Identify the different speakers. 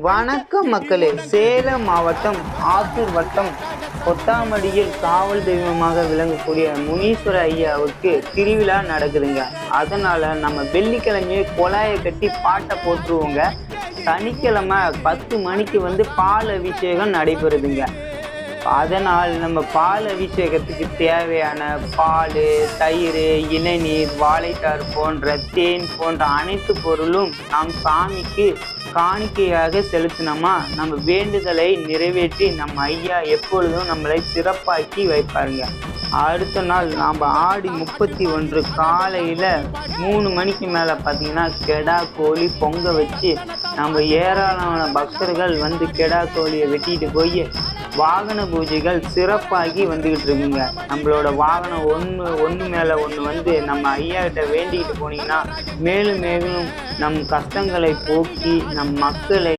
Speaker 1: வணக்கம் மக்களே. சேலம் மாவட்டம் ஆத்தூர் வட்டம் கொத்தாமடியில் காவல் தெய்வமாக விளங்கக்கூடிய முனீஸ்வர ஐயாவுக்கு திருவிழா நடக்குதுங்க. அதனால நம்ம வெள்ளிக்கிழமையே குழாயை கட்டி பாட்டை போட்டுருவோங்க. சனிக்கிழமை 10 மணிக்கு பால் அபிஷேகம் நடைபெறுதுங்க. அதனால் நம்ம பால் அபிஷேகத்துக்கு தேவையான பால், தயிர், இளநீர், வாழைத்தார் போன்ற தேன் போன்ற அனைத்து பொருளும் நாம் சாமிக்கு காணிக்கையாக செலுத்தினோமா நம்ம வேண்டுதலை நிறைவேற்றி நம்ம ஐயா எப்பொழுதும் நம்மளை சிறப்பாக்கி வைப்பாருங்க. அடுத்த நாள் நாம் ஆடி 31 காலையில் 3 மணிக்கு மேலே பார்த்தீங்கன்னா கெடா கோழி பொங்க வச்சு நம்ம ஏராளமான பக்தர்கள் கெடா கோழியை வெட்டிட்டு போய் வாகன பூஜைகள் சிறப்பாகி வந்துக்கிட்டு இருக்குங்க. நம்மளோட வாகனம் ஒன்று மேலே ஒன்று நம்ம ஐயா கிட்ட வேண்டிக்கிட்டு போனீங்கன்னா மேலும் மேலும் நம் கஷ்டங்களை போக்கி நம் மக்களை